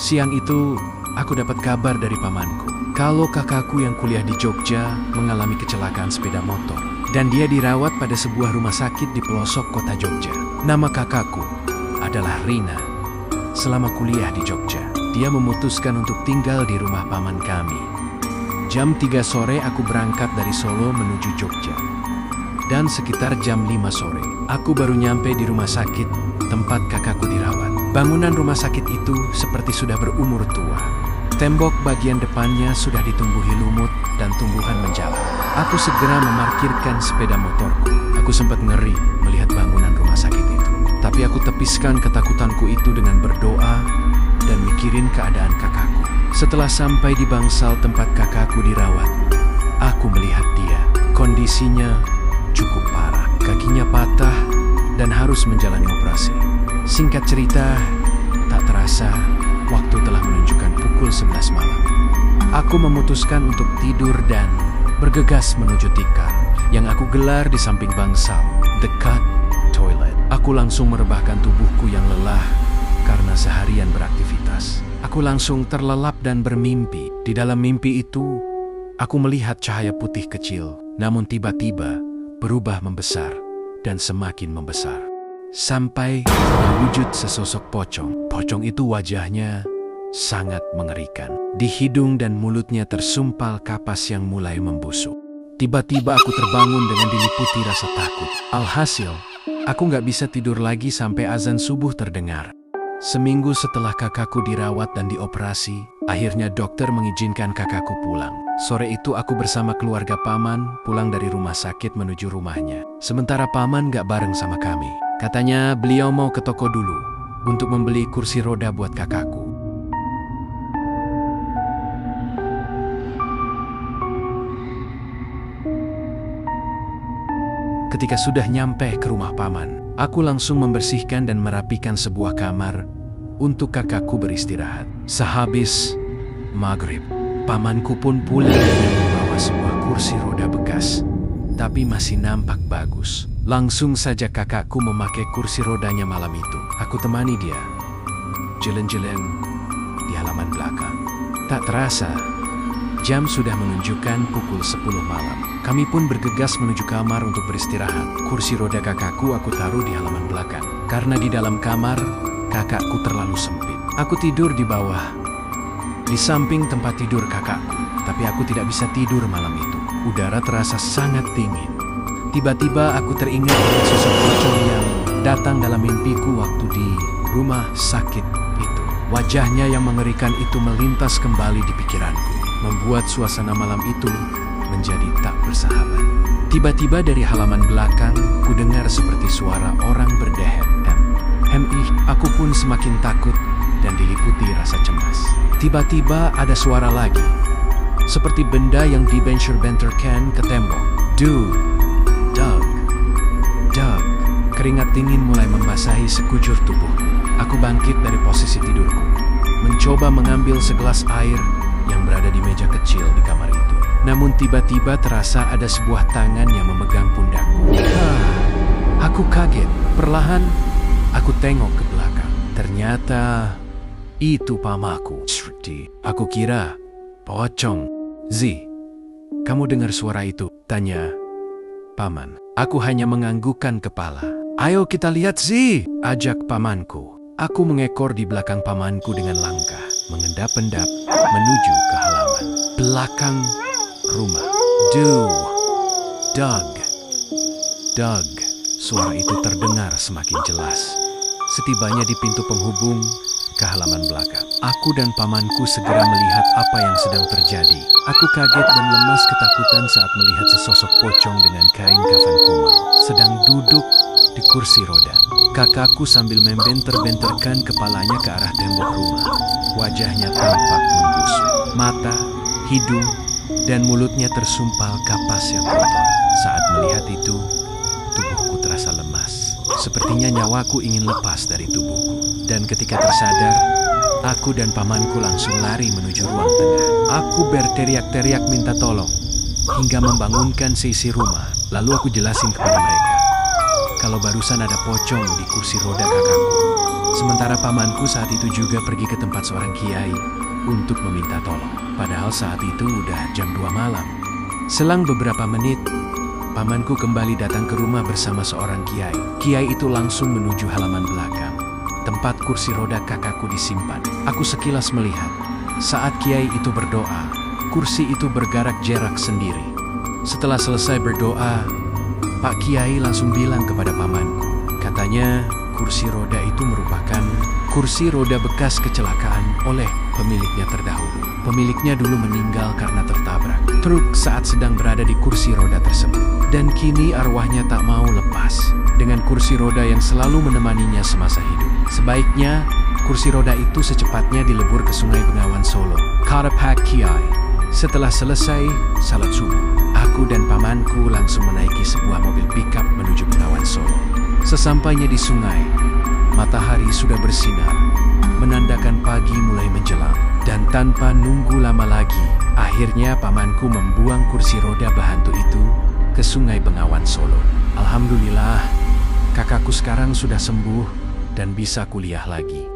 Siang itu, aku dapat kabar dari pamanku. Kalau kakakku yang kuliah di Jogja mengalami kecelakaan sepeda motor. Dan dia dirawat pada sebuah rumah sakit di pelosok kota Jogja. Nama kakakku adalah Rina. Selama kuliah di Jogja, dia memutuskan untuk tinggal di rumah paman kami. Jam 3 sore aku berangkat dari Solo menuju Jogja. Dan sekitar jam 5 sore, aku baru nyampe di rumah sakit tempat kakakku dirawat. Bangunan rumah sakit itu seperti sudah berumur tua. Tembok bagian depannya sudah ditumbuhi lumut dan tumbuhan menjalar. Aku segera memarkirkan sepeda motorku. Aku sempat ngeri melihat bangunan rumah sakit itu. Tapi aku tepiskan ketakutanku itu dengan berdoa dan mikirin keadaan kakakku. Setelah sampai di bangsal tempat kakakku dirawat, aku melihat dia. Kondisinya cukup parah. Kakinya patah dan harus menjalani operasi. Singkat cerita, tak terasa waktu telah menunjukkan pukul 11 malam. Aku memutuskan untuk tidur dan bergegas menuju tikar yang aku gelar di samping bangsal, dekat toilet. Aku langsung merebahkan tubuhku yang lelah karena seharian beraktivitas. Aku langsung terlelap dan bermimpi. Di dalam mimpi itu, aku melihat cahaya putih kecil, namun tiba-tiba berubah membesar dan semakin membesar. Sampai berwujud sesosok pocong. Pocong itu wajahnya sangat mengerikan. Di hidung dan mulutnya tersumpal kapas yang mulai membusuk. Tiba-tiba aku terbangun dengan diliputi rasa takut. Alhasil, aku nggak bisa tidur lagi sampai azan subuh terdengar. Seminggu setelah kakakku dirawat dan dioperasi, akhirnya dokter mengizinkan kakakku pulang. Sore itu aku bersama keluarga paman pulang dari rumah sakit menuju rumahnya. Sementara paman nggak bareng sama kami. Katanya beliau mau ke toko dulu untuk membeli kursi roda buat kakakku. Ketika sudah nyampe ke rumah paman, aku langsung membersihkan dan merapikan sebuah kamar untuk kakakku beristirahat. Sehabis maghrib, pamanku pun pulang dengan membawa sebuah kursi roda bekas, tapi masih nampak bagus. Langsung saja kakakku memakai kursi rodanya malam itu. Aku temani dia jalan-jalan di halaman belakang. Tak terasa, jam sudah menunjukkan pukul 10 malam. Kami pun bergegas menuju kamar untuk beristirahat. Kursi roda kakakku aku taruh di halaman belakang. Karena di dalam kamar, kakakku terlalu sempit. Aku tidur di bawah, di samping tempat tidur kakakku. Tapi aku tidak bisa tidur malam itu. Udara terasa sangat dingin. Tiba-tiba aku teringat dengan sosok pocong yang datang dalam mimpiku waktu di rumah sakit itu. Wajahnya yang mengerikan itu melintas kembali di pikiranku, membuat suasana malam itu menjadi tak bersahabat. Tiba-tiba dari halaman belakang, ku dengar seperti suara orang berdehem. Aku pun semakin takut dan diliputi rasa cemas. Tiba-tiba ada suara lagi, seperti benda yang dibentur-benturkan ke tembok. Doug. Keringat dingin mulai membasahi sekujur tubuhku. Aku bangkit dari posisi tidurku, mencoba mengambil segelas air yang berada di meja kecil di kamar itu. Namun tiba-tiba terasa ada sebuah tangan yang memegang pundakku. Aku kaget. Perlahan, aku tengok ke belakang. Ternyata itu pamanku. Aku kira pocong. Zi, kamu dengar suara itu? Tanya paman. Aku hanya menganggukkan kepala. Ayo kita lihat Zi, ajak pamanku. Aku mengekor di belakang pamanku dengan langkah mengendap-endap menuju ke halaman belakang rumah. Doug. Suara itu terdengar semakin jelas. Setibanya di pintu penghubung ke halaman belakang, aku dan pamanku segera melihat apa yang sedang terjadi. Aku kaget dan lemas ketakutan saat melihat sesosok pocong dengan kain kafan kumal sedang duduk di kursi roda. Kakakku sambil membenter-benterkan kepalanya ke arah tembok rumah. Wajahnya tampak membusuk. Mata, hidung, dan mulutnya tersumpal kapas yang kotor. Saat melihat itu, tubuhku terasa lemas. Sepertinya nyawaku ingin lepas dari tubuhku. Dan ketika tersadar, aku dan pamanku langsung lari menuju ruang tengah. Aku berteriak-teriak minta tolong hingga membangunkan seisi rumah. Lalu aku jelasin kepada mereka kalau barusan ada pocong di kursi roda kakakku. Sementara pamanku saat itu juga pergi ke tempat seorang kiai untuk meminta tolong. Padahal saat itu udah jam 2 malam. Selang beberapa menit, pamanku kembali datang ke rumah bersama seorang kiai. Kiai itu langsung menuju halaman belakang, tempat kursi roda kakakku disimpan. Aku sekilas melihat, saat kiai itu berdoa, kursi itu bergerak gerak sendiri. Setelah selesai berdoa, Pak Kiai langsung bilang kepada pamanku, katanya kursi roda itu merupakan kursi roda bekas kecelakaan oleh pemiliknya terdahulu. Pemiliknya dulu meninggal karena tertabrak truk saat sedang berada di kursi roda tersebut. Dan kini arwahnya tak mau lepas dengan kursi roda yang selalu menemaninya semasa hidup. Sebaiknya kursi roda itu secepatnya dilebur ke Sungai Bengawan Solo, kata Pak Kiai. Setelah selesai salat subuh, aku dan pamanku langsung menaiki sebuah mobil pickup menuju Bengawan Solo. Sesampainya di sungai, matahari sudah bersinar, menandakan pagi mulai menjelang. Dan tanpa nunggu lama lagi, akhirnya pamanku membuang kursi roda bahantu itu ke Sungai Bengawan Solo. Alhamdulillah, kakakku sekarang sudah sembuh dan bisa kuliah lagi.